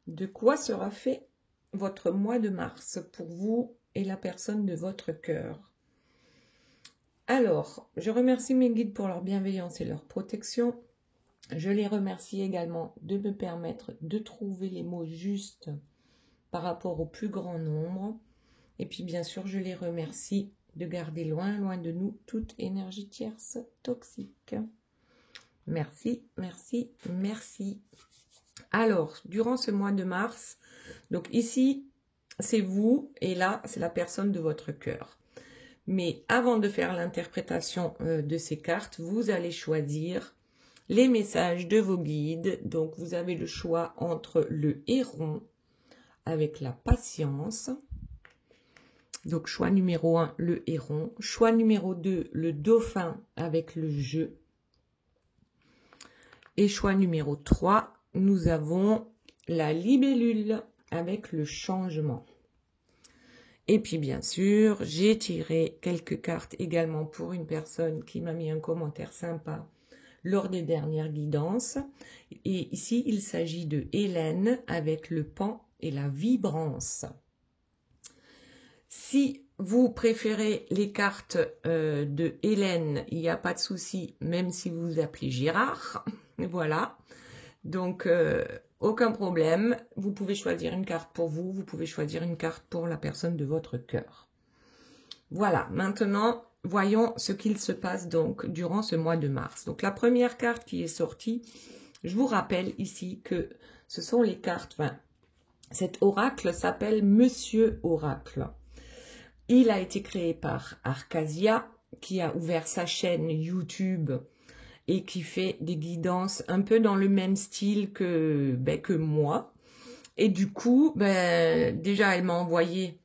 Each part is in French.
De quoi sera fait votre mois de mars pour vous et la personne de votre cœur? Alors, je remercie mes guides pour leur bienveillance et leur protection. Je les remercie également de me permettre de trouver les mots justes par rapport au plus grand nombre. Et puis, bien sûr, je les remercie de garder loin, loin de nous toute énergie tierce toxique. Merci, merci, merci. Alors, durant ce mois de mars, donc ici, c'est vous et là, c'est la personne de votre cœur. Mais avant de faire l'interprétation de ces cartes, vous allez choisir les messages de vos guides. Donc, vous avez le choix entre le héron avec la patience. Donc, choix numéro 1, le héron. Choix numéro 2, le dauphin avec le jeu. Et choix numéro 3, nous avons la libellule avec le changement. Et puis bien sûr, j'ai tiré quelques cartes également pour une personne qui m'a mis un commentaire sympa lors des dernières guidances. Et ici, il s'agit de Hélène avec le pan et la vibrance. Si vous préférez les cartes de Hélène, il n'y a pas de souci, même si vous vous appelez Gérard. Voilà. Donc, aucun problème. Vous pouvez choisir une carte pour vous. Vous pouvez choisir une carte pour la personne de votre cœur. Voilà. Maintenant, voyons ce qu'il se passe donc durant ce mois de mars. Donc, la première carte qui est sortie, je vous rappelle ici que ce sont les cartes. Enfin, cet oracle s'appelle Monsieur Oracle. Il a été créé par Arcasia, qui a ouvert sa chaîne YouTube et qui fait des guidances un peu dans le même style que moi. Et du coup, déjà, elle m'a envoyé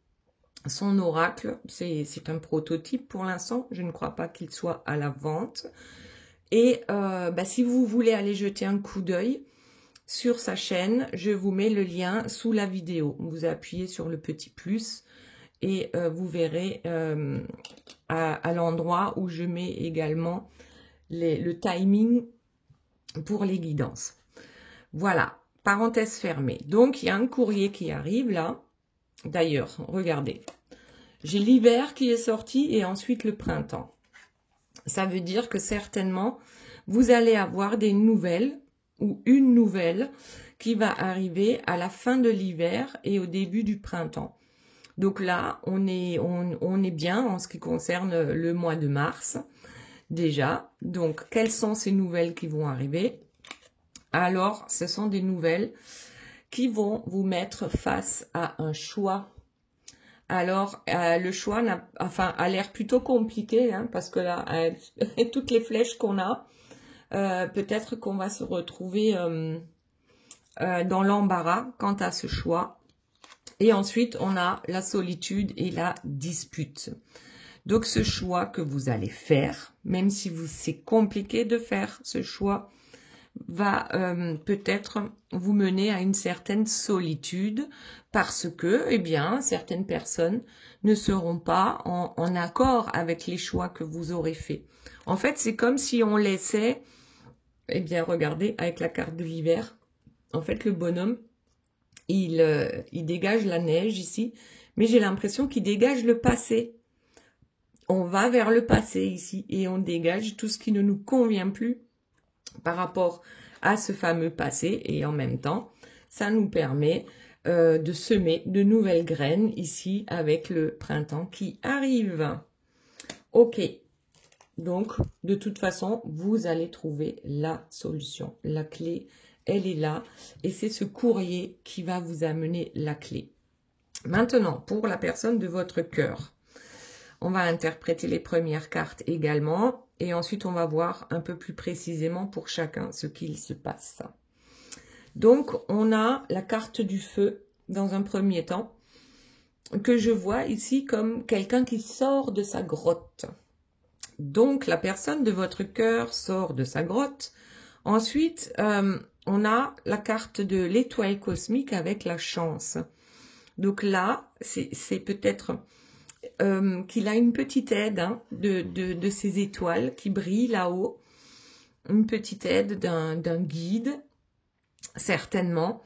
son oracle. C'est un prototype pour l'instant. Je ne crois pas qu'il soit à la vente. Et si vous voulez aller jeter un coup d'œil sur sa chaîne, je vous mets le lien sous la vidéo. Vous appuyez sur le petit plus et vous verrez à l'endroit où je mets également le timing pour les guidances. Voilà, parenthèse fermée. Donc, il y a un courrier qui arrive là. D'ailleurs, regardez. J'ai l'hiver qui est sorti et ensuite le printemps. Ça veut dire que certainement, vous allez avoir des nouvelles ou une nouvelle qui va arriver à la fin de l'hiver et au début du printemps. Donc là, on est bien en ce qui concerne le mois de mars. Déjà, donc, quelles sont ces nouvelles qui vont arriver? Alors, ce sont des nouvelles qui vont vous mettre face à un choix. Alors, le choix a l'air plutôt compliqué, hein, parce que là, toutes les flèches qu'on a, peut-être qu'on va se retrouver dans l'embarras quant à ce choix. Et ensuite, on a la solitude et la dispute. Donc, ce choix que vous allez faire, même si c'est compliqué de faire ce choix, va peut-être vous mener à une certaine solitude parce que, certaines personnes ne seront pas en accord avec les choix que vous aurez faits. En fait, c'est comme si on laissait, regardez, avec la carte de l'hiver, en fait, le bonhomme, il dégage la neige ici, mais j'ai l'impression qu'il dégage le passé. On va vers le passé ici et on dégage tout ce qui ne nous convient plus par rapport à ce fameux passé. Et en même temps, ça nous permet de semer de nouvelles graines ici avec le printemps qui arrive. Ok, donc de toute façon, vous allez trouver la solution. La clé, elle est là et c'est ce courrier qui va vous amener la clé. Maintenant, pour la personne de votre cœur. On va interpréter les premières cartes également et ensuite on va voir un peu plus précisément pour chacun ce qu'il se passe. Donc on a la carte du feu dans un premier temps que je vois ici comme quelqu'un qui sort de sa grotte. Donc la personne de votre cœur sort de sa grotte. Ensuite on a la carte de l'étoile cosmique avec la chance. Donc là c'est peut-être qu'il a une petite aide de ces étoiles qui brillent là-haut, une petite aide d'un guide, certainement.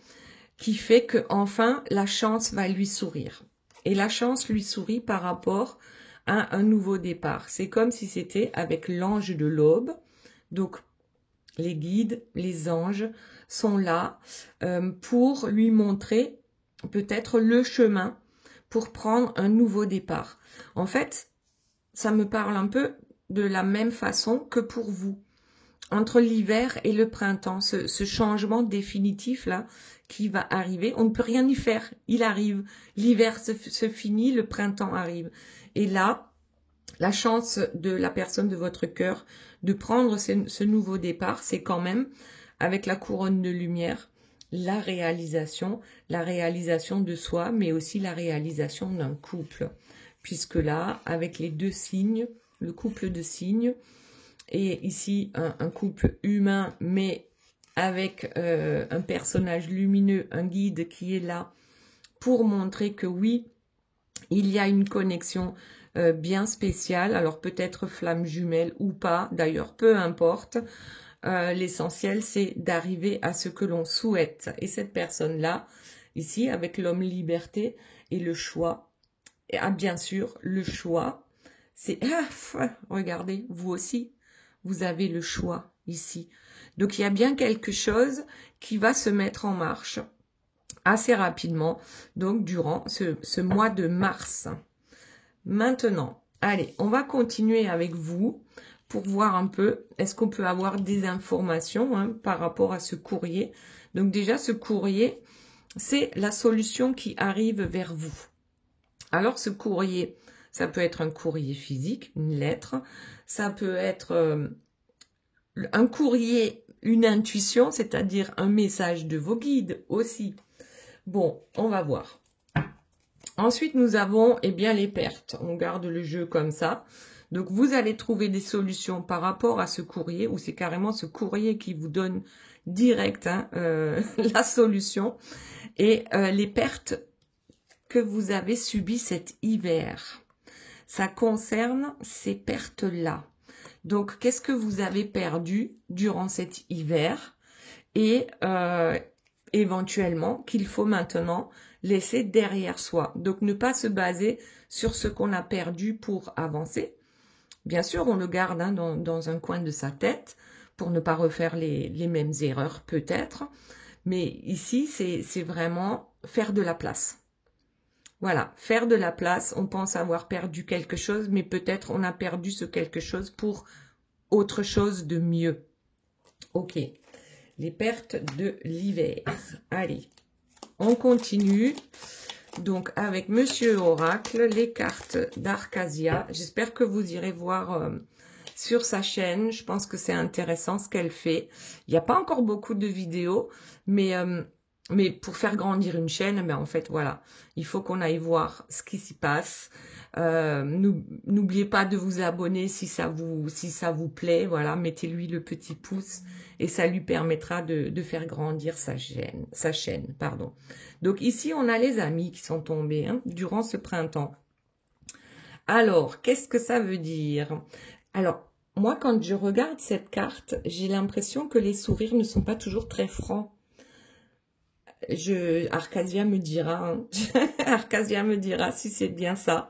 qui fait que enfin la chance va lui sourire. Et la chance lui sourit par rapport à un nouveau départ. C'est comme si c'était avec l'ange de l'aube. Donc, les guides, les anges sont là pour lui montrer peut-être le chemin pour prendre un nouveau départ. En fait, ça me parle un peu de la même façon que pour vous. Entre l'hiver et le printemps, ce changement définitif là qui va arriver, on ne peut rien y faire, il arrive. L'hiver se finit, le printemps arrive. Et là, la chance de la personne de votre cœur de prendre ce nouveau départ, c'est quand même, avec la couronne de lumière, la réalisation de soi, mais aussi la réalisation d'un couple. Puisque là, avec les deux signes, le couple de signes, et ici un couple humain, mais avec un personnage lumineux, un guide qui est là pour montrer que oui, il y a une connexion bien spéciale, alors peut-être flamme jumelle ou pas, d'ailleurs peu importe, l'essentiel c'est d'arriver à ce que l'on souhaite. Et cette personne-là, ici avec l'homme liberté et le choix, et bien sûr le choix, c'est, regardez, vous aussi, vous avez le choix ici. Donc il y a bien quelque chose qui va se mettre en marche assez rapidement, donc durant ce mois de mars. Maintenant, allez, on va continuer avec vous pour voir un peu, est-ce qu'on peut avoir des informations par rapport à ce courrier. Donc déjà, ce courrier, c'est la solution qui arrive vers vous. Alors ce courrier, ça peut être un courrier physique, une lettre, ça peut être un courrier, une intuition, c'est-à-dire un message de vos guides aussi. Bon, on va voir. Ensuite, nous avons les pertes. On garde le jeu comme ça. Donc, vous allez trouver des solutions par rapport à ce courrier, ou c'est carrément ce courrier qui vous donne direct la solution. Et les pertes que vous avez subies cet hiver, ça concerne ces pertes-là. Donc, qu'est-ce que vous avez perdu durant cet hiver et éventuellement qu'il faut maintenant laisser derrière soi. Donc, ne pas se baser sur ce qu'on a perdu pour avancer. Bien sûr, on le garde dans un coin de sa tête pour ne pas refaire les mêmes erreurs peut-être. Mais ici, c'est vraiment faire de la place. Voilà, faire de la place. On pense avoir perdu quelque chose, mais peut-être on a perdu ce quelque chose pour autre chose de mieux. Ok, les pertes de l'hiver. Allez, on continue. Donc, avec Monsieur Oracle, les cartes d'Arcasia. J'espère que vous irez voir sur sa chaîne. Je pense que c'est intéressant ce qu'elle fait. Il n'y a pas encore beaucoup de vidéos, mais pour faire grandir une chaîne, en fait, voilà, il faut qu'on aille voir ce qui s'y passe. N'oubliez pas de vous abonner si ça vous plaît. Voilà, mettez-lui le petit pouce et ça lui permettra de faire grandir sa chaîne. Pardon. Donc ici, on a les amis qui sont tombés durant ce printemps. Alors, qu'est-ce que ça veut dire? Alors, moi, quand je regarde cette carte, j'ai l'impression que les sourires ne sont pas toujours très francs. Arcasia me dira, Arcasia me dira si c'est bien ça.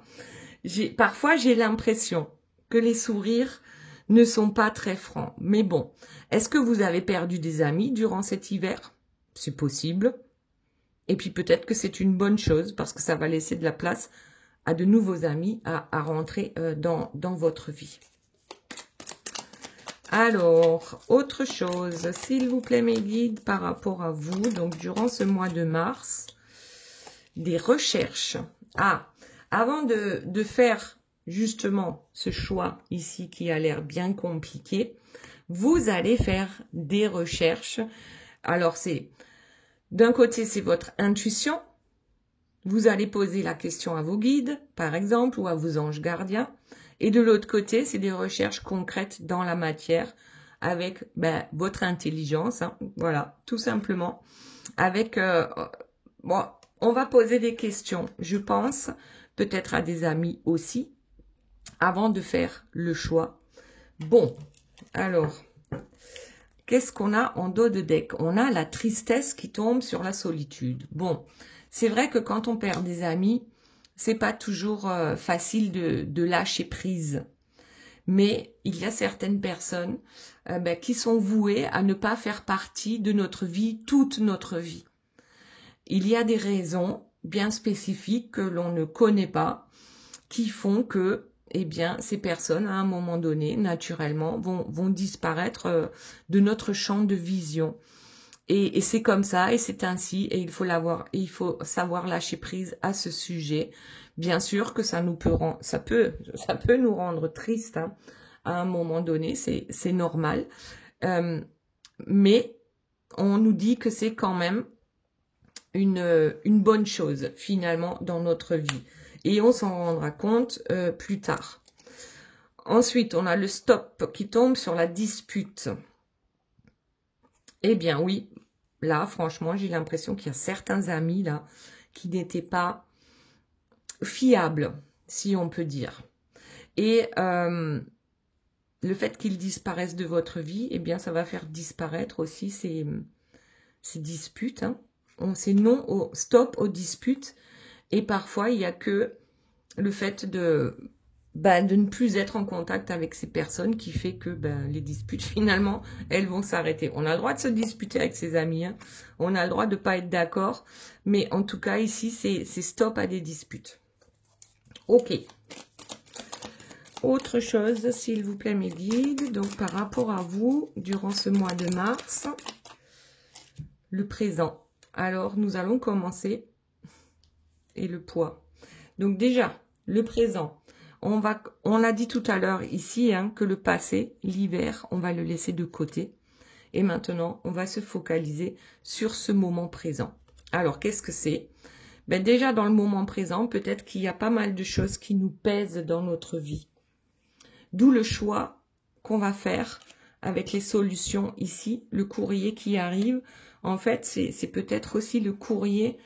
Parfois, j'ai l'impression que les sourires ne sont pas très francs. Mais bon, est-ce que vous avez perdu des amis durant cet hiver? C'est possible. Et puis peut-être que c'est une bonne chose parce que ça va laisser de la place à de nouveaux amis à rentrer dans votre vie. Alors, autre chose, s'il vous plaît mes guides, par rapport à vous, donc durant ce mois de mars, des recherches. Avant de faire justement ce choix ici qui a l'air bien compliqué, vous allez faire des recherches. Alors, d'un côté, c'est votre intuition. Vous allez poser la question à vos guides, par exemple, ou à vos anges gardiens. Et de l'autre côté, c'est des recherches concrètes dans la matière avec votre intelligence. Voilà, tout simplement. Avec, on va poser des questions, je pense, peut-être à des amis aussi, avant de faire le choix. Bon, alors, qu'est-ce qu'on a en dos de deck? On a la tristesse qui tombe sur la solitude. Bon, c'est vrai que quand on perd des amis, c'est pas toujours facile de lâcher prise. Mais il y a certaines personnes qui sont vouées à ne pas faire partie de notre vie, toute notre vie. Il y a des raisons bien spécifiques que l'on ne connaît pas, qui font que ces personnes, à un moment donné, naturellement, vont disparaître de notre champ de vision. Et c'est comme ça, et c'est ainsi, et il faut savoir lâcher prise à ce sujet. Bien sûr que ça peut nous rendre tristes hein, à un moment donné, c'est normal. Mais on nous dit que c'est quand même une bonne chose, finalement, dans notre vie. Et on s'en rendra compte plus tard. Ensuite, on a le stop qui tombe sur la dispute. Eh bien oui, là, franchement, j'ai l'impression qu'il y a certains amis là qui n'étaient pas fiables, si on peut dire. Et le fait qu'ils disparaissent de votre vie, eh bien, ça va faire disparaître aussi ces disputes. Hein. C'est non au stop aux disputes. Et parfois, il n'y a que le fait de ne plus être en contact avec ces personnes qui fait que les disputes, finalement, elles vont s'arrêter. On a le droit de se disputer avec ses amis. Hein. On a le droit de ne pas être d'accord. Mais en tout cas, ici, c'est stop à des disputes. Ok. Autre chose, s'il vous plaît, mes guides. Donc, par rapport à vous, durant ce mois de mars, le présent. Alors, nous allons commencer. Et le poids. Donc, déjà, le présent. On a dit tout à l'heure ici hein, que le passé, l'hiver, on va le laisser de côté. Et maintenant, on va se focaliser sur ce moment présent. Alors, qu'est-ce que c'est? Déjà, dans le moment présent, peut-être qu'il y a pas mal de choses qui nous pèsent dans notre vie. D'où le choix qu'on va faire avec les solutions ici. Le courrier qui arrive, en fait, c'est peut-être aussi le courrier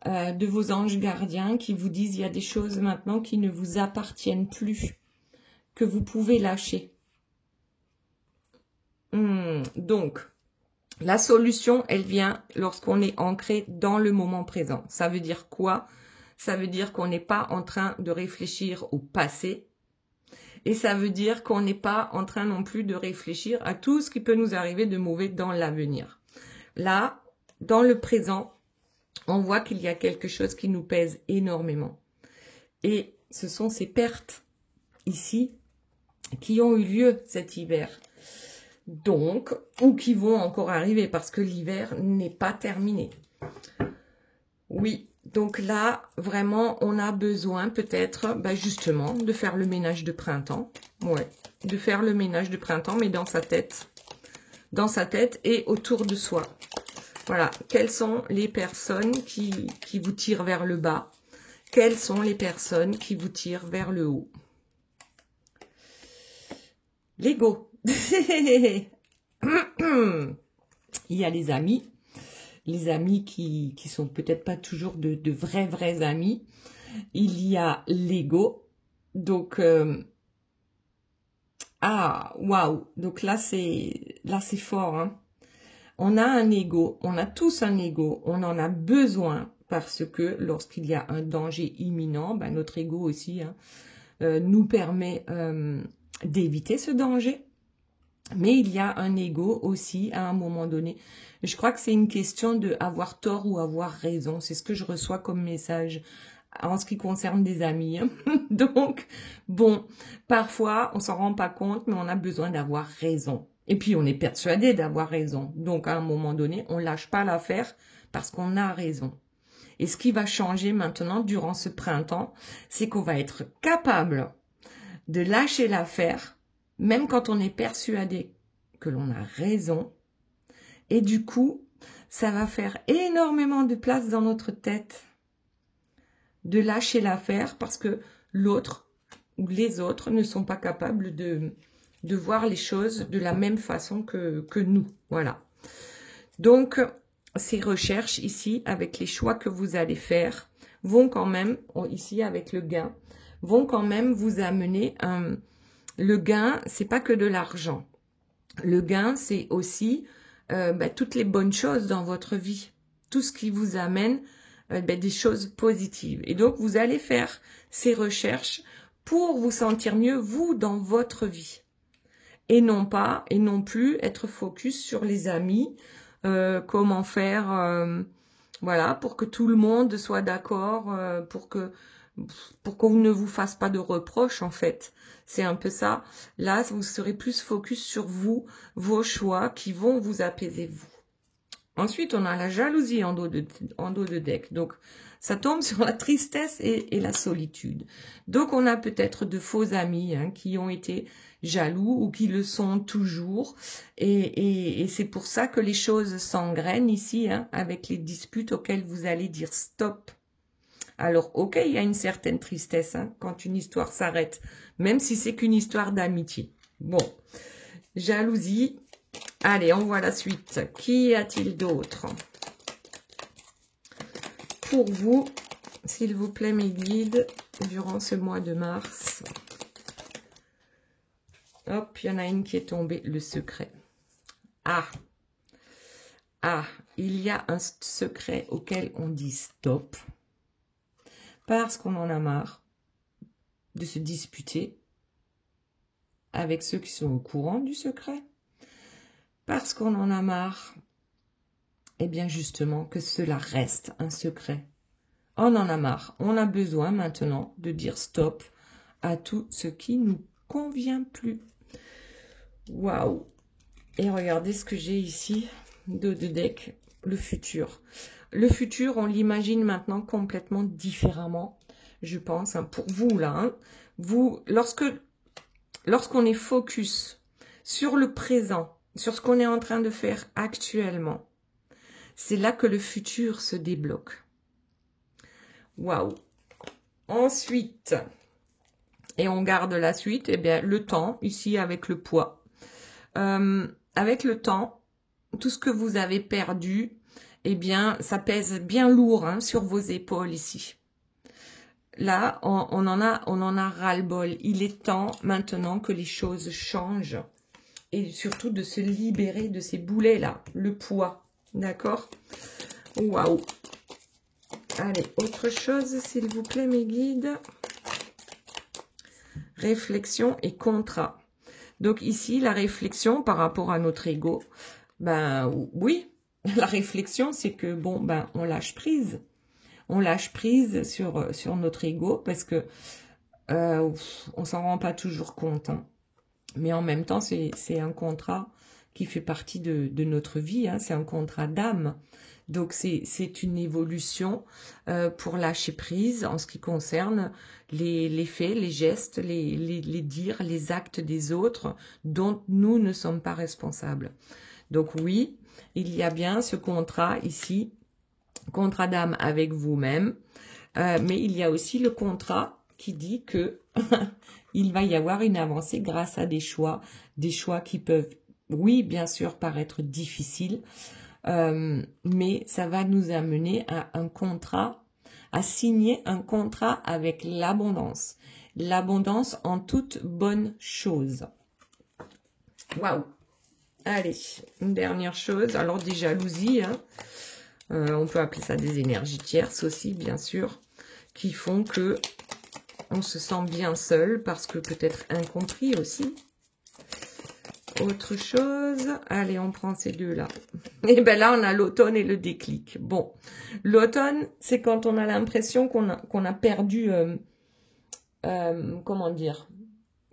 de vos anges gardiens qui vous disent il y a des choses maintenant qui ne vous appartiennent plus, que vous pouvez lâcher. Donc, la solution, elle vient lorsqu'on est ancré dans le moment présent. Ça veut dire quoi? Ça veut dire qu'on n'est pas en train de réfléchir au passé. Et ça veut dire qu'on n'est pas en train non plus de réfléchir à tout ce qui peut nous arriver de mauvais dans l'avenir. Là, dans le présent, on voit qu'il y a quelque chose qui nous pèse énormément. Et ce sont ces pertes ici qui ont eu lieu cet hiver. Donc, ou qui vont encore arriver parce que l'hiver n'est pas terminé. Oui, donc là, vraiment, on a besoin peut-être justement de faire le ménage de printemps. Ouais, de faire le ménage de printemps, mais dans sa tête. Dans sa tête et autour de soi. Voilà, quelles sont les personnes qui vous tirent vers le bas? Quelles sont les personnes qui vous tirent vers le haut? L'ego. Il y a les amis qui sont peut-être pas toujours de vrais amis. Il y a l'ego. Donc, waouh. Donc là, c'est fort, hein. On a un ego, on a tous un ego, on en a besoin parce que lorsqu'il y a un danger imminent, notre ego aussi hein, nous permet d'éviter ce danger. Mais il y a un ego aussi à un moment donné. Je crois que c'est une question de avoir tort ou avoir raison. C'est ce que je reçois comme message en ce qui concerne des amis. Hein. Donc, bon, parfois on s'en rend pas compte, mais on a besoin d'avoir raison. Et puis, on est persuadé d'avoir raison. Donc, à un moment donné, on lâche pas l'affaire parce qu'on a raison. Et ce qui va changer maintenant, durant ce printemps, c'est qu'on va être capable de lâcher l'affaire, même quand on est persuadé que l'on a raison. Et du coup, ça va faire énormément de place dans notre tête de lâcher l'affaire parce que l'autre ou les autres ne sont pas capables de voir les choses de la même façon que nous. Voilà. Donc, ces recherches ici, avec les choix que vous allez faire, vont quand même, ici avec le gain, vont quand même vous amener le gain, c'est pas que de l'argent. Le gain, c'est aussi toutes les bonnes choses dans votre vie. Tout ce qui vous amène des choses positives. Et donc, vous allez faire ces recherches pour vous sentir mieux, vous, dans votre vie. Et non plus être focus sur les amis, comment faire, voilà, pour que tout le monde soit d'accord, pour qu'on ne vous fasse pas de reproches, en fait. C'est un peu ça. Là, vous serez plus focus sur vous, vos choix qui vont vous apaiser, vous. Ensuite, on a la jalousie en dos de deck. Donc, ça tombe sur la tristesse et la solitude. Donc, on a peut-être de faux amis qui ont été jaloux ou qui le sont toujours. Et c'est pour ça que les choses s'engrainent ici, avec les disputes auxquelles vous allez dire stop. Alors, ok, il y a une certaine tristesse quand une histoire s'arrête, même si c'est qu'une histoire d'amitié. Bon, jalousie. Allez, on voit la suite. Qu'y a-t-il d'autre pour vous, s'il vous plaît, mes guides, durant ce mois de mars? Hop, il y en a une qui est tombée, le secret. Ah, il y a un secret auquel on dit stop, parce qu'on en a marre de se disputer avec ceux qui sont au courant du secret, parce qu'on en a marre, eh bien justement, que cela reste un secret. On en a marre, on a besoin maintenant de dire stop à tout ce qui nous convient plus. Waouh! Et regardez ce que j'ai ici, de deck, le futur. Le futur, on l'imagine maintenant complètement différemment, je pense, pour vous là. Vous, lorsqu'on est focus sur le présent, sur ce qu'on est en train de faire actuellement, c'est là que le futur se débloque. Waouh! Ensuite, et on garde la suite, eh bien, le temps, ici avec le poids. Avec le temps, tout ce que vous avez perdu, eh bien, ça pèse bien lourd sur vos épaules ici. Là, on en a ras-le-bol. Il est temps maintenant que les choses changent. Et surtout de se libérer de ces boulets-là, le poids. D'accord? Waouh! Allez, autre chose, s'il vous plaît, mes guides. Réflexion et contrat. Donc ici, la réflexion par rapport à notre ego, ben oui, la réflexion, c'est que, bon, ben on lâche prise. On lâche prise sur notre ego parce que on s'en rend pas toujours compte. Mais en même temps, c'est un contrat qui fait partie de notre vie. C'est un contrat d'âme. Donc, c'est une évolution pour lâcher prise en ce qui concerne les faits, les gestes, les dires, les actes des autres dont nous ne sommes pas responsables. Donc oui, il y a bien ce contrat ici, contrat d'âme avec vous-même, mais il y a aussi le contrat qui dit que il va y avoir une avancée grâce à des choix qui peuvent, oui, bien sûr, paraître difficiles, mais ça va nous amener à à signer un contrat avec l'abondance. L'abondance en toute bonne chose. Waouh! Allez, une dernière chose. Alors des jalousies, on peut appeler ça des énergies tierces aussi, bien sûr, qui font que on se sent bien seul parce que peut-être incompris aussi. Autre chose, allez, on prend ces deux-là. Et bien là, on a l'automne et le déclic. Bon, l'automne, c'est quand on a l'impression qu'on a perdu, comment dire,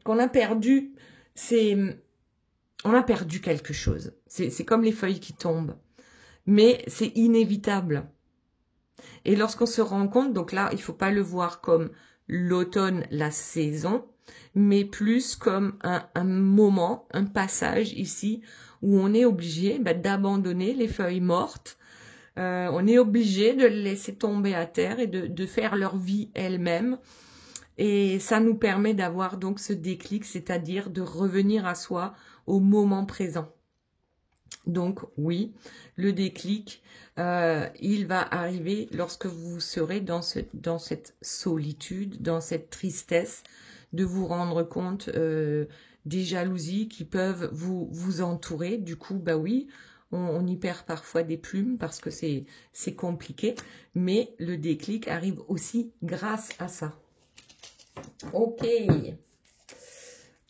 qu'on a perdu, on a perdu quelque chose. C'est comme les feuilles qui tombent, mais c'est inévitable. Et lorsqu'on se rend compte, donc là, il faut pas le voir comme l'automne, la saison, mais plus comme un moment, un passage ici où on est obligé d'abandonner les feuilles mortes. On est obligé de les laisser tomber à terre et de faire leur vie elles-mêmes. Et ça nous permet d'avoir donc ce déclic, c'est-à-dire de revenir à soi au moment présent. Donc oui, le déclic, il va arriver lorsque vous serez dans cette solitude, dans cette tristesse, de vous rendre compte des jalousies qui peuvent vous entourer. Du coup, bah oui, on y perd parfois des plumes parce que c'est compliqué. Mais le déclic arrive aussi grâce à ça. Ok.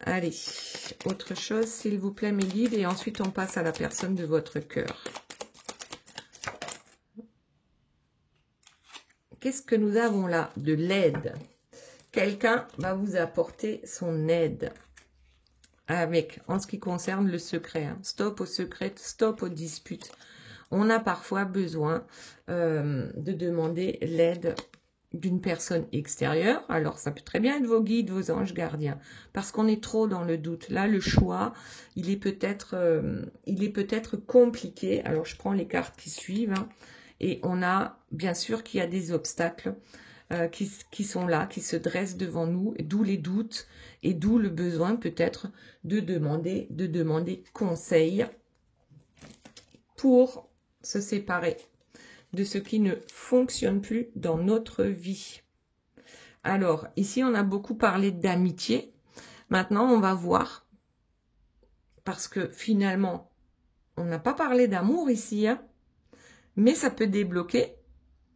Allez, autre chose, s'il vous plaît, mes guides. Et ensuite, on passe à la personne de votre cœur. Qu'est-ce que nous avons là? De l'aide. Quelqu'un va vous apporter son aide. En ce qui concerne le secret. Hein. Stop au secret, stop aux disputes. On a parfois besoin de demander l'aide d'une personne extérieure. Alors, ça peut très bien être vos guides, vos anges gardiens. Parce qu'on est trop dans le doute. Là, le choix, il est peut-être compliqué. Alors, je prends les cartes qui suivent. Hein, et on a, bien sûr, qu'il y a des obstacles qui sont là, qui se dressent devant nous, d'où les doutes et d'où le besoin peut-être de demander conseil pour se séparer de ce qui ne fonctionne plus dans notre vie. Alors, ici, on a beaucoup parlé d'amitié. Maintenant, on va voir, parce que finalement, on n'a pas parlé d'amour ici, hein, mais ça peut débloquer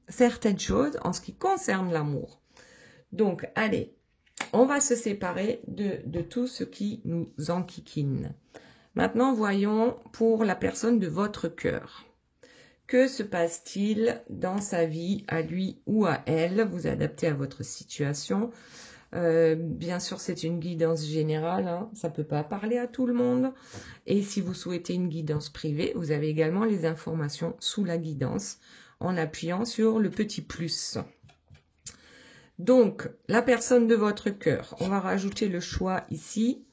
certaines choses en ce qui concerne l'amour. Donc, allez, on va se séparer de tout ce qui nous enquiquine. Maintenant, voyons pour la personne de votre cœur. Que se passe-t-il dans sa vie, à lui ou à elle? Vous adaptez à votre situation. Bien sûr, c'est une guidance générale. Hein. Ça ne peut pas parler à tout le monde. Et si vous souhaitez une guidance privée, vous avez également les informations sous la guidance en appuyant sur le petit plus. Donc, la personne de votre cœur, on va rajouter le choix ici,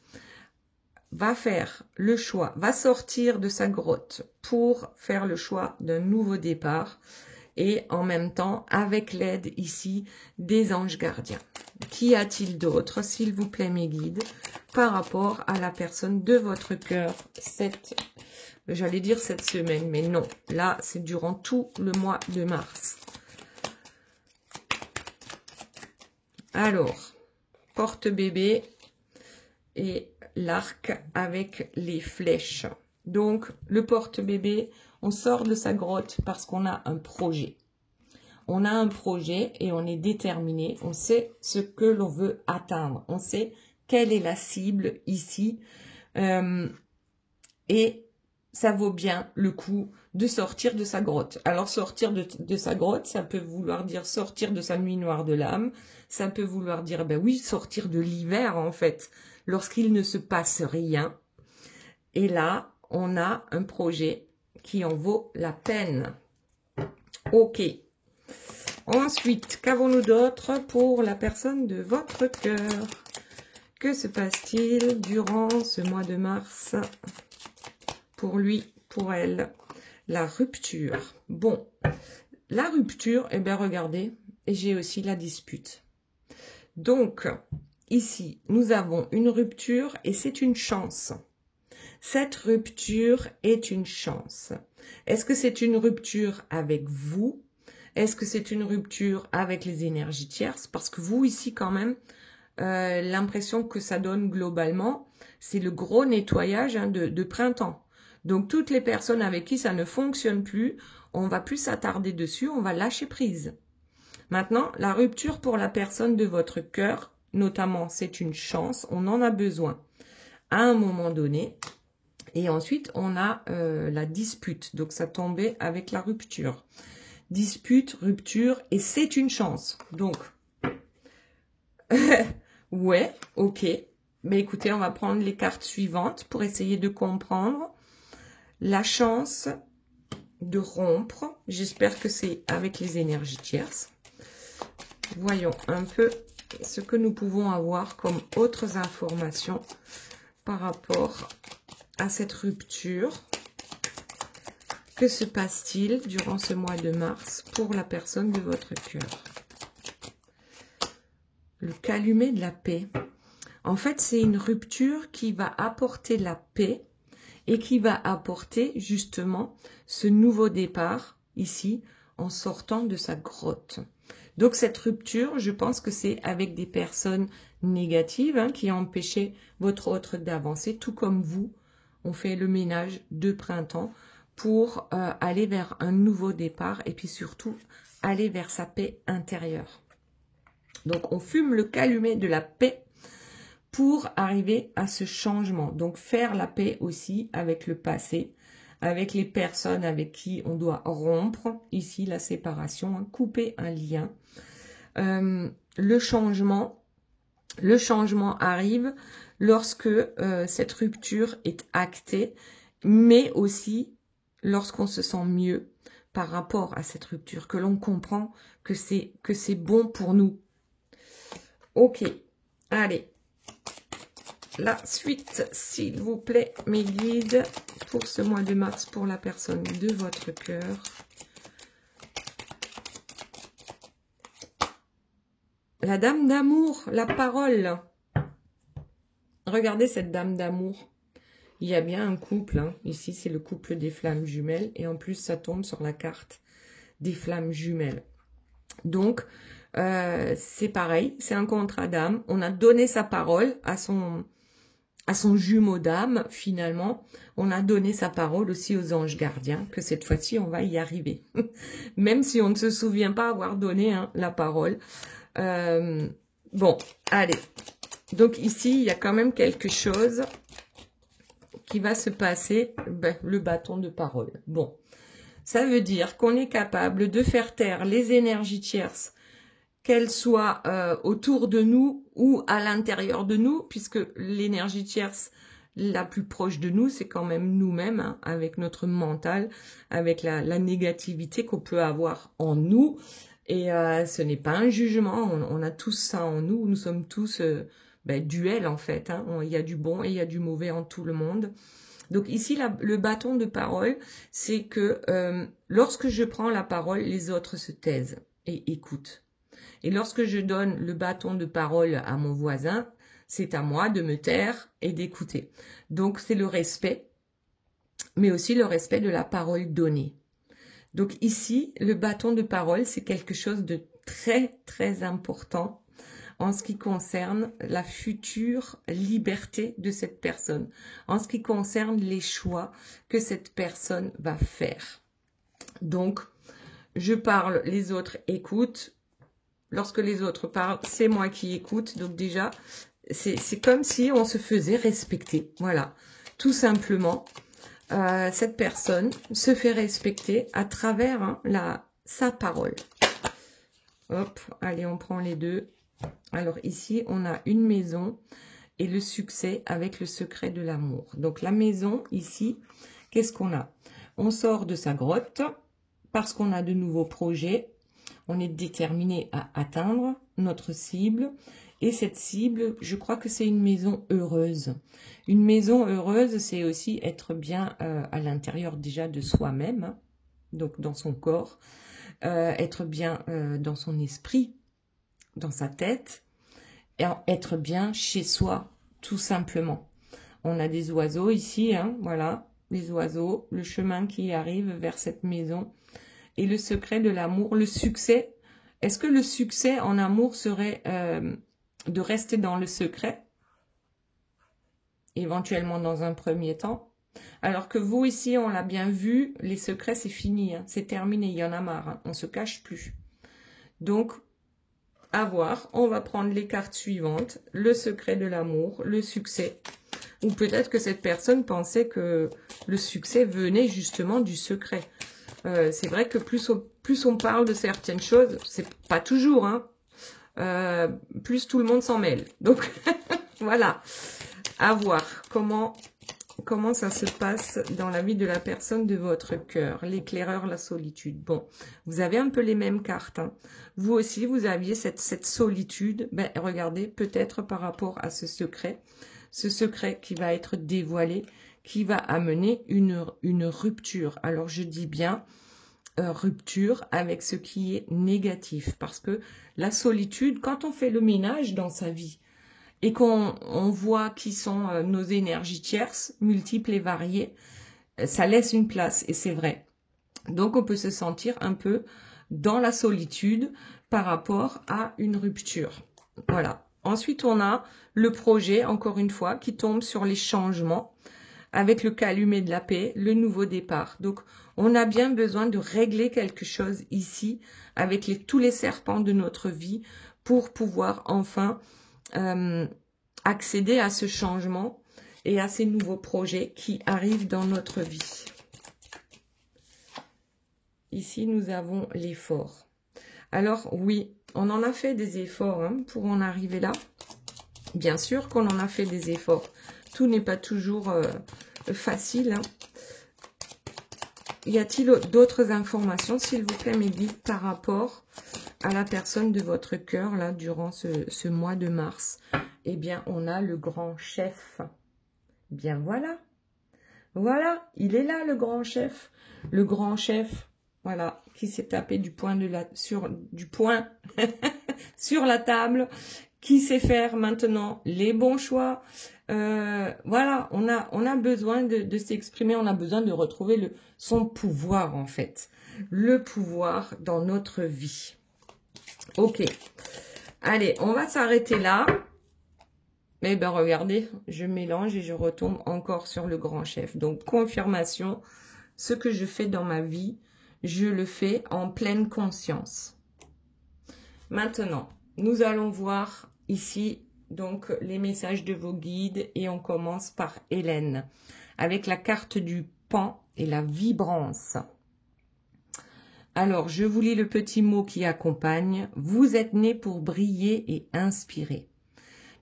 va faire le choix, va sortir de sa grotte pour faire le choix d'un nouveau départ et en même temps avec l'aide ici des anges gardiens. Qu'y a-t-il d'autre, s'il vous plaît mes guides, par rapport à la personne de votre cœur j'allais dire cette semaine, mais non, là c'est durant tout le mois de mars. Alors, porte-bébé et l'arc avec les flèches. Donc, le porte-bébé, on sort de sa grotte parce qu'on a un projet. On a un projet et on est déterminé. On sait ce que l'on veut atteindre. On sait quelle est la cible ici. Et ça vaut bien le coup de sortir de sa grotte. Alors, sortir de sa grotte, ça peut vouloir dire sortir de sa nuit noire de l'âme. Ça peut vouloir dire, ben oui, sortir de l'hiver, en fait, lorsqu'il ne se passe rien. Et là, on a un projet qui en vaut la peine. Ok. Ensuite, qu'avons-nous d'autre pour la personne de votre cœur? Que se passe-t-il durant ce mois de mars pour lui, pour elle? La rupture. Bon, la rupture, eh bien regardez, j'ai aussi la dispute. Donc, ici, nous avons une rupture et c'est une chance. Cette rupture est une chance. Est-ce que c'est une rupture avec vous? Est-ce que c'est une rupture avec les énergies tierces? Parce que vous, ici, quand même, l'impression que ça donne globalement, c'est le gros nettoyage hein, de printemps. Donc, toutes les personnes avec qui ça ne fonctionne plus, on va plus s'attarder dessus, on va lâcher prise. Maintenant, la rupture pour la personne de votre cœur, notamment, c'est une chance, on en a besoin à un moment donné. Et ensuite, on a la dispute, donc ça tombait avec la rupture. Dispute, rupture, et c'est une chance. Donc, ouais, ok. Mais écoutez, on va prendre les cartes suivantes pour essayer de comprendre. La chance de rompre, j'espère que c'est avec les énergies tierces. Voyons un peu ce que nous pouvons avoir comme autres informations par rapport à cette rupture. Que se passe-t-il durant ce mois de mars pour la personne de votre cœur? Le calumet de la paix. En fait, c'est une rupture qui va apporter la paix et qui va apporter justement ce nouveau départ. Ici, en sortant de sa grotte. Donc cette rupture, je pense que c'est avec des personnes négatives hein, qui ont empêché votre autre d'avancer, tout comme vous, on fait le ménage de printemps pour aller vers un nouveau départ et puis surtout aller vers sa paix intérieure. Donc on fume le calumet de la paix pour arriver à ce changement. Donc faire la paix aussi avec le passé, avec les personnes avec qui on doit rompre, ici la séparation, hein, couper un lien. Le changement arrive lorsque cette rupture est actée, mais aussi lorsqu'on se sent mieux par rapport à cette rupture, que l'on comprend que c'est bon pour nous. Ok, allez. La suite, s'il vous plaît, mes guides, pour ce mois de mars, pour la personne de votre cœur. La dame d'amour, la parole. Regardez cette dame d'amour. Il y a bien un couple, hein. Ici c'est le couple des flammes jumelles, et en plus ça tombe sur la carte des flammes jumelles. Donc, c'est pareil, c'est un contrat d'âme. On a donné sa parole à son jumeau d'âme, finalement. On a donné sa parole aussi aux anges gardiens, que cette fois-ci, on va y arriver. Même si on ne se souvient pas avoir donné hein, la parole. Bon, allez. Donc ici, il y a quand même quelque chose qui va se passer. Ben, le bâton de parole. Bon, ça veut dire qu'on est capable de faire taire les énergies tierces, qu'elles soient autour de nous ou à l'intérieur de nous, puisque l'énergie tierce la plus proche de nous, c'est quand même nous-mêmes, hein, avec notre mental, avec la négativité qu'on peut avoir en nous. Et ce n'est pas un jugement, on a tous ça en nous, nous sommes tous duels en fait. Hein. Il y a du bon et il y a du mauvais en tout le monde. Donc ici, le bâton de parole, c'est que lorsque je prends la parole, les autres se taisent et écoutent. Et lorsque je donne le bâton de parole à mon voisin, c'est à moi de me taire et d'écouter. Donc c'est le respect, mais aussi le respect de la parole donnée. Donc ici, le bâton de parole, c'est quelque chose de très, très important en ce qui concerne la future liberté de cette personne, en ce qui concerne les choix que cette personne va faire. Donc, je parle, les autres écoutent. Lorsque les autres parlent, c'est moi qui écoute. Donc déjà, c'est comme si on se faisait respecter. Voilà, tout simplement. Cette personne se fait respecter à travers hein, sa parole. Hop, allez, on prend les deux. Alors ici, on a une maison et le succès avec le secret de l'amour. Donc la maison, ici, qu'est-ce qu'on a? On sort de sa grotte parce qu'on a de nouveaux projets. On est déterminé à atteindre notre cible. Et cette cible, je crois que c'est une maison heureuse. Une maison heureuse, c'est aussi être bien à l'intérieur déjà de soi-même, hein, donc dans son corps, être bien dans son esprit, dans sa tête, et être bien chez soi, tout simplement. On a des oiseaux ici, hein, voilà, les oiseaux, le chemin qui arrive vers cette maison. Et le secret de l'amour, le succès. Est-ce que le succès en amour serait de rester dans le secret, éventuellement dans un premier temps, alors que vous ici, on l'a bien vu, les secrets c'est fini, hein, c'est terminé, il y en a marre, hein, on se cache plus. Donc, à voir, on va prendre les cartes suivantes, le secret de l'amour, le succès, ou peut-être que cette personne pensait que le succès venait justement du secret. C'est vrai que plus on parle de certaines choses, c'est pas toujours, hein, plus tout le monde s'en mêle. Donc, voilà, à voir comment ça se passe dans la vie de la personne de votre cœur. L'éclaireur, la solitude. Bon, vous avez un peu les mêmes cartes. Hein. Vous aussi, vous aviez cette solitude. Ben, regardez, peut-être par rapport à ce secret qui va être dévoilé, qui va amener une rupture. Alors, je dis bien rupture avec ce qui est négatif. Parce que la solitude, quand on fait le ménage dans sa vie et qu'on voit qui sont nos énergies tierces, multiples et variées, ça laisse une place. Et c'est vrai. Donc, on peut se sentir un peu dans la solitude par rapport à une rupture. Voilà. Ensuite, on a le projet, encore une fois, qui tombe sur les changements avec le calumet de la paix, le nouveau départ. Donc, on a bien besoin de régler quelque chose ici avec tous les serpents de notre vie pour pouvoir enfin accéder à ce changement et à ces nouveaux projets qui arrivent dans notre vie. Ici, nous avons l'effort. Alors, oui, on en a fait des efforts pour en arriver là. Bien sûr qu'on en a fait des efforts. Tout n'est pas toujours facile. Y a-t-il d'autres informations, s'il vous plaît, mes guides, par rapport à la personne de votre cœur, là, durant ce mois de mars? Eh bien, on a le grand chef. Bien, voilà. Voilà, il est là, le grand chef. Le grand chef, voilà, qui s'est tapé du poing sur la table, qui sait faire maintenant les bons choix. Voilà, on a besoin de s'exprimer, on a besoin de retrouver son pouvoir, en fait. Le pouvoir dans notre vie. Ok. Allez, on va s'arrêter là. Eh bien, regardez, je mélange et je retombe encore sur le grand chef. Donc, confirmation, ce que je fais dans ma vie, je le fais en pleine conscience. Maintenant, nous allons voir ici donc les messages de vos guides et on commence par Hélène avec la carte du pan et la vibrance. Alors, je vous lis le petit mot qui accompagne. Vous êtes né pour briller et inspirer.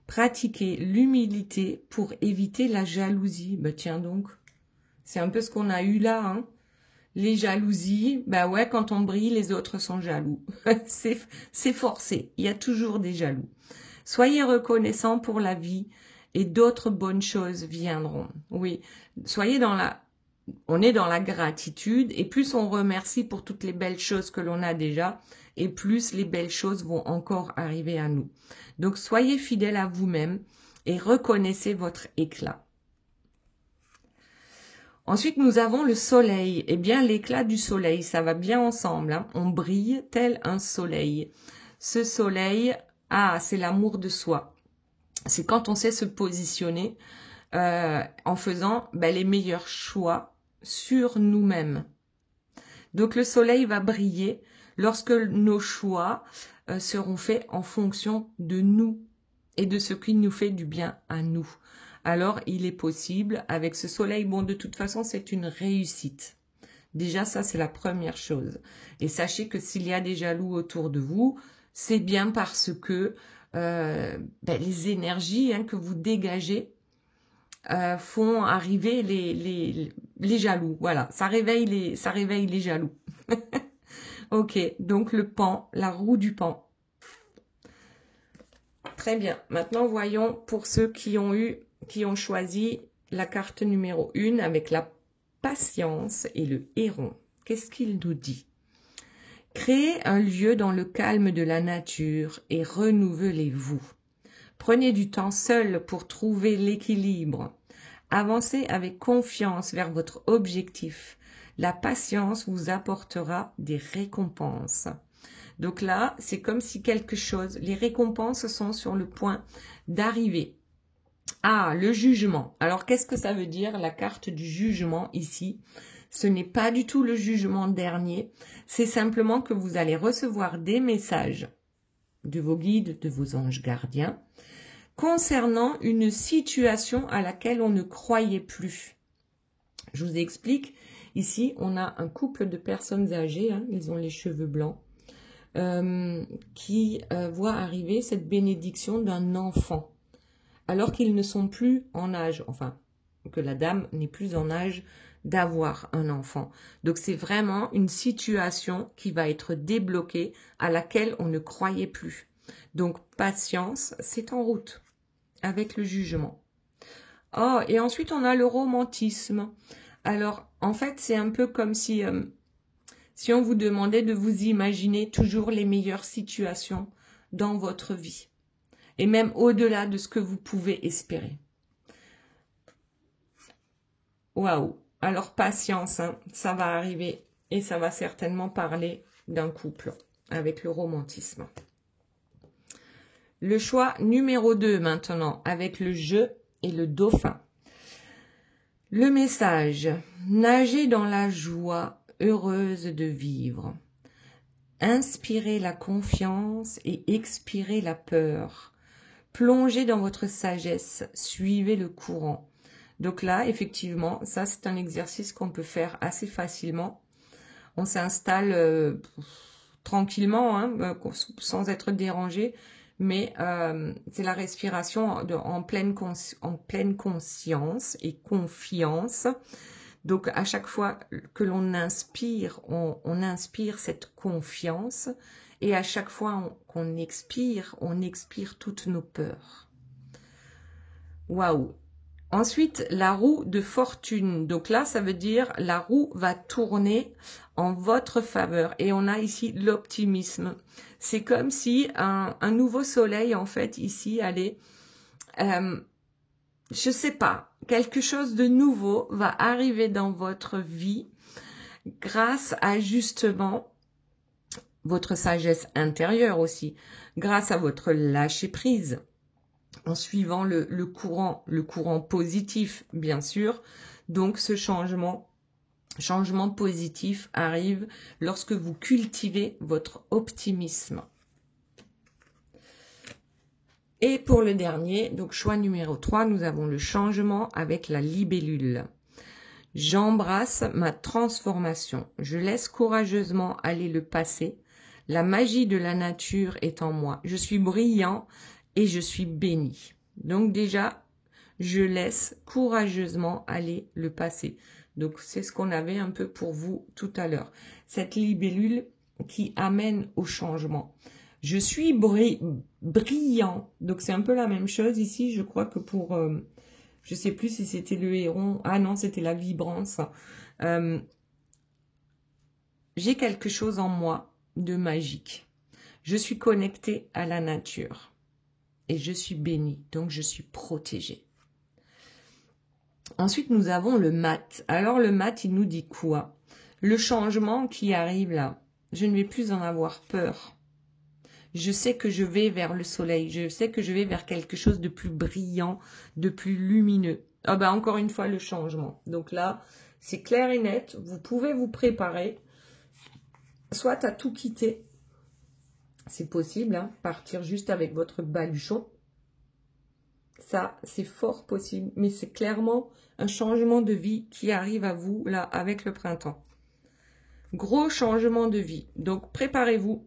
Pratiquez l'humilité pour éviter la jalousie. Ben tiens donc, c'est un peu ce qu'on a eu là, hein. Les jalousies, ben ouais, quand on brille, les autres sont jaloux. C'est forcé, il y a toujours des jaloux. Soyez reconnaissants pour la vie et d'autres bonnes choses viendront. Oui, soyez on est dans la gratitude et plus on remercie pour toutes les belles choses que l'on a déjà et plus les belles choses vont encore arriver à nous. Donc, soyez fidèles à vous-même et reconnaissez votre éclat. Ensuite, nous avons le soleil. Eh bien, l'éclat du soleil, ça va bien ensemble, hein. On brille tel un soleil. Ce soleil, c'est l'amour de soi. C'est quand on sait se positionner en faisant les meilleurs choix sur nous-mêmes. Donc, le soleil va briller lorsque nos choix seront faits en fonction de nous et de ce qui nous fait du bien à nous. Alors, il est possible, avec ce soleil, bon, de toute façon, c'est une réussite. Déjà, ça, c'est la première chose. Et sachez que s'il y a des jaloux autour de vous, c'est bien parce que les énergies que vous dégagez font arriver les jaloux. Voilà, ça réveille les jaloux. Ok, donc le pan, la roue du pan. Très bien. Maintenant, voyons pour ceux qui ont choisi la carte numéro 1 avec la patience et le héron. Qu'est-ce qu'il nous dit? Créez un lieu dans le calme de la nature et renouvelez-vous. Prenez du temps seul pour trouver l'équilibre. Avancez avec confiance vers votre objectif. La patience vous apportera des récompenses. Donc là, c'est comme si les récompenses sont sur le point d'arriver. Le jugement. Alors, qu'est-ce que ça veut dire, la carte du jugement ici? Ce n'est pas du tout le jugement dernier. C'est simplement que vous allez recevoir des messages de vos guides, de vos anges gardiens, concernant une situation à laquelle on ne croyait plus. Je vous explique. Ici, on a un couple de personnes âgées, ils ont les cheveux blancs, qui voient arriver cette bénédiction d'un enfant, alors qu'ils ne sont plus en âge, enfin, que la dame n'est plus en âge d'avoir un enfant. Donc, c'est vraiment une situation qui va être débloquée, à laquelle on ne croyait plus. Donc, patience, c'est en route avec le jugement. Et ensuite, on a le romantisme. Alors, en fait, c'est un peu comme si on vous demandait de vous imaginer toujours les meilleures situations dans votre vie. Et même au-delà de ce que vous pouvez espérer. Waouh! Alors, patience, ça va arriver. et ça va certainement parler d'un couple avec le romantisme. Le choix numéro 2 maintenant, avec le jeu et le dauphin. Le message, nagez dans la joie, heureuse de vivre. Inspirez la confiance et expirez la peur. Plongez dans votre sagesse, suivez le courant. Donc là, effectivement, ça c'est un exercice qu'on peut faire assez facilement. On s'installe tranquillement, hein, sans être dérangé, mais c'est la respiration en pleine conscience et confiance. Donc à chaque fois que l'on inspire, on inspire cette confiance, et à chaque fois qu'on expire, on expire toutes nos peurs. Waouh! Ensuite, la roue de fortune. Donc là, ça veut dire la roue va tourner en votre faveur. Et on a ici l'optimisme. C'est comme si un nouveau soleil, en fait, ici, allait, je sais pas, quelque chose de nouveau va arriver dans votre vie grâce à justement votre sagesse intérieure aussi, grâce à votre lâcher prise. En suivant le courant positif, bien sûr. Donc, ce changement positif arrive lorsque vous cultivez votre optimisme. Et pour le dernier, donc choix numéro 3, nous avons le changement avec la libellule. J'embrasse ma transformation. Je laisse courageusement aller le passé. La magie de la nature est en moi. Je suis brillant et je suis béni. Donc déjà, je laisse courageusement aller le passé. Donc c'est ce qu'on avait un peu pour vous tout à l'heure. Cette libellule qui amène au changement. Je suis brillant. Donc c'est un peu la même chose ici. Je crois que pour, je sais plus si c'était le héron. Ah non, c'était la vibrance. J'ai quelque chose en moi de magique. Je suis connectée à la nature. Et je suis bénie, donc je suis protégée. Ensuite, nous avons le mat. Alors, le mat, il nous dit quoi? Le changement qui arrive là, je ne vais plus en avoir peur. Je sais que je vais vers le soleil. Je sais que je vais vers quelque chose de plus brillant, de plus lumineux. Ah ben, encore une fois, le changement. Donc là, c'est clair et net. Vous pouvez vous préparer, soit à tout quitter. C'est possible, hein, partir juste avec votre baluchon. Ça, c'est fort possible, mais c'est clairement un changement de vie qui arrive à vous, là, avec le printemps. Gros changement de vie. Donc, préparez-vous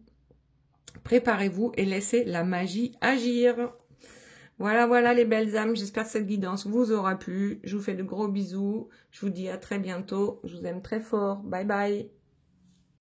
et laissez la magie agir. Voilà les belles âmes. J'espère que cette guidance vous aura plu. Je vous fais de gros bisous. Je vous dis à très bientôt. Je vous aime très fort. Bye bye.